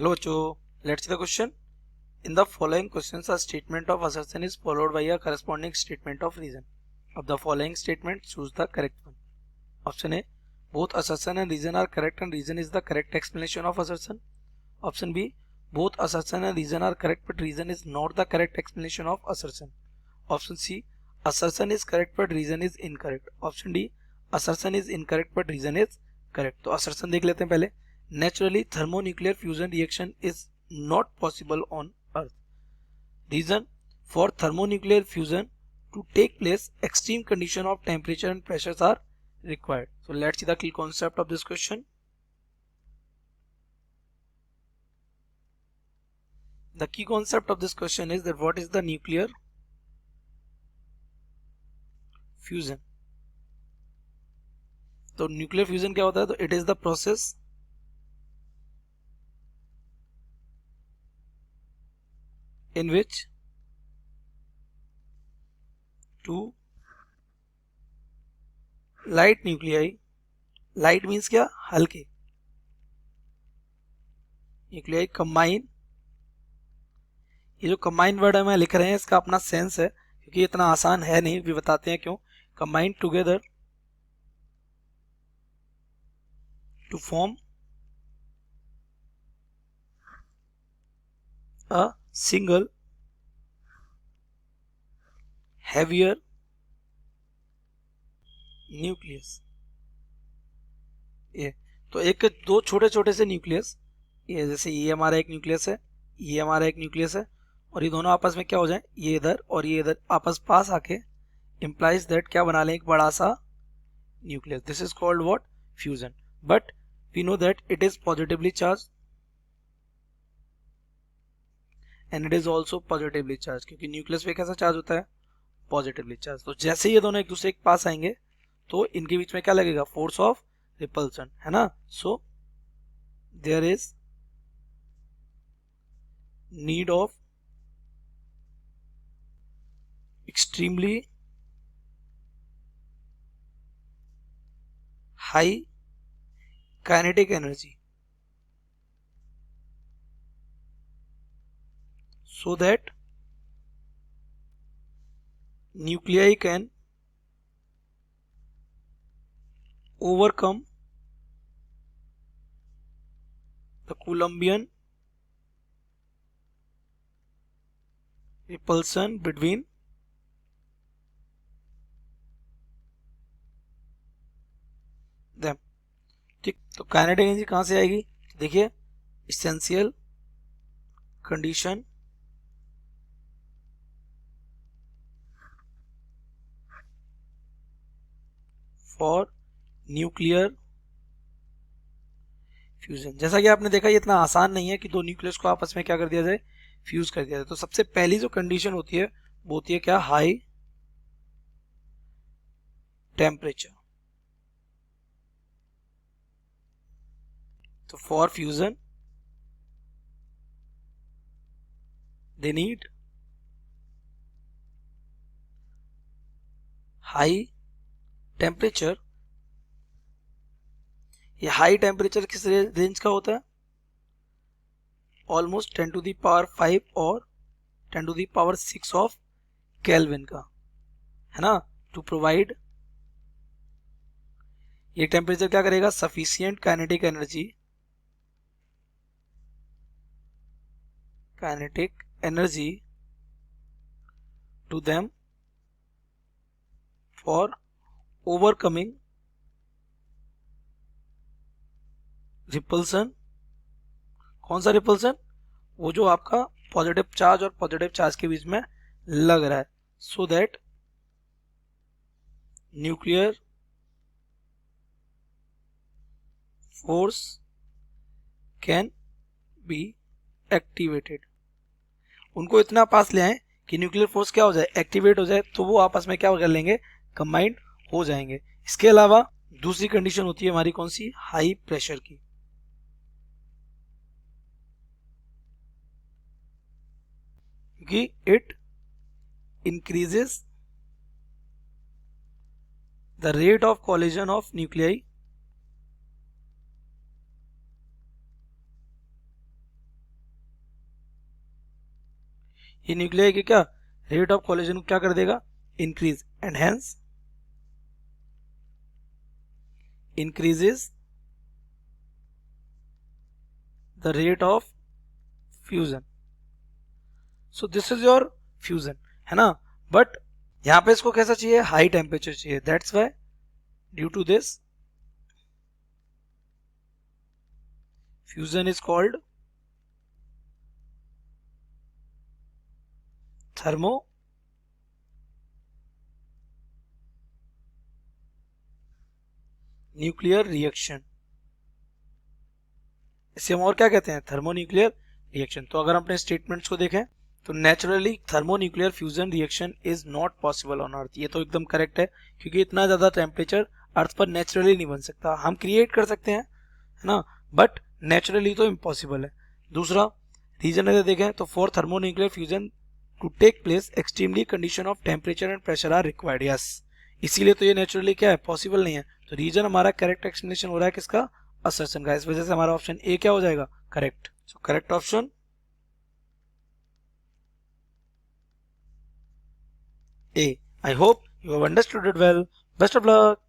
Hello बच्चों, let's see the question. In the following questions, a statement of assertion is followed by a corresponding statement of reason. Of the following statement, choose the correct one. Option A, both assertion and reason are correct and reason is the correct explanation of assertion. Option B, both assertion and reason are correct but reason is not the correct explanation of assertion. Option C, assertion is correct but reason is incorrect. Option D, assertion is incorrect but reason is correct. तो assertion देख लेते हैं पहले. Naturally, thermonuclear fusion reaction is not possible on Earth. Reason, for thermonuclear fusion to take place, extreme condition of temperature and pressures are required. So let's see the key concept of this question. The key concept of this question is that what is the nuclear fusion. तो nuclear fusion क्या होता है? तो it is the process in which two light nuclei, light means क्या? हल्के nuclei combine. ये जो combine word है मैं लिख रहे हैं इसका अपना सेंस है क्योंकि इतना आसान है नहीं, भी बताते हैं क्यों. Combine together to form a single heavier nucleus. ये तो एक दो छोटे छोटे से न्यूक्लियस, ये जैसे ये हमारा एक न्यूक्लियस है, ये हमारा एक न्यूक्लियस है, और ये दोनों आपस में क्या हो जाए, ये इधर और ये इधर आपस पास आके implies that क्या बना लें, एक बड़ा सा nucleus. This is called what? Fusion. But we know that it is positively charge and it is also positively charge, क्योंकि न्यूक्लियस पे कैसा चार्ज होता है? Positively charge. तो जैसे ये दोनों एक दूसरे के पास आएंगे तो इनके बीच में क्या लगेगा? फोर्स ऑफ रिपल्सन, है ना. So there is need of extremely high kinetic energy so that nuclei can overcome the Coulombian repulsion between them. ठीक, तो काइनेटिक एनर्जी कहां से आएगी? देखिए, essential condition for nuclear fusion. जैसा कि आपने देखा ये इतना आसान नहीं है कि दो न्यूक्लियस को आपस में क्या कर दिया जाए? फ्यूज कर दिया जाए. तो सबसे पहली जो कंडीशन होती है वो होती है क्या? High temperature. तो for fusion they need high temperature. ये हाई टेम्परेचर किस रेंज का होता है? ऑलमोस्ट 10 टू दी पावर 5 और 10 to the power 6 of kelvin का, है ना. टू प्रोवाइड, ये टेम्परेचर क्या करेगा? Sufficient kinetic energy to them for overcoming repulsion. कौन सा रिपल्सन? वो जो आपका पॉजिटिव चार्ज और पॉजिटिव चार्ज के बीच में लग रहा है. So that nuclear force can be activated. उनको इतना पास ले आए कि न्यूक्लियर फोर्स क्या हो जाए? एक्टिवेट हो जाए. तो वो आपस में क्या कर लेंगे? कंबाइंड हो जाएंगे. इसके अलावा दूसरी कंडीशन होती है हमारी कौन सी? हाई प्रेशर की. क्योंकि it increases the rate of collision of nuclei ये न्यूक्लियर के क्या रेट ऑफ कोलिजन को क्या कर देगा, increase, and hence increases the rate of fusion. So this is your fusion, है ना. बट यहाँ पे इसको कैसा चाहिए, हाई टेम्परेचर चाहिए. That's why due to this fusion is called thermo nuclear reaction. इसे हम और क्या कहते हैं, थर्मोन्यूक्लियर रिएक्शन. तो अगर हम अपने स्टेटमेंट्स को देखें तो naturally thermonuclear fusion reaction is not possible on earth. ये तो एकदम करेक्ट है, क्योंकि इतना ज्यादा टेम्परेचर अर्थ पर नेचुरली नहीं बन सकता. हम क्रिएट कर सकते हैं, है ना, बट नेचुरली तो इम्पॉसिबल है. दूसरा रीजन अगर देखें तो for thermonuclear fusion to take place extremely condition of temperature and pressure are required. Yes, इसीलिए तो ये नेचुरली क्या है, पॉसिबल नहीं है. तो रीजन हमारा करेक्ट एक्सप्लेनेशन हो रहा है किसका, असर्शन का. इस वजह से हमारा ऑप्शन ए क्या हो जाएगा, correct. So correct option A. I hope you have understood it well. Best of luck.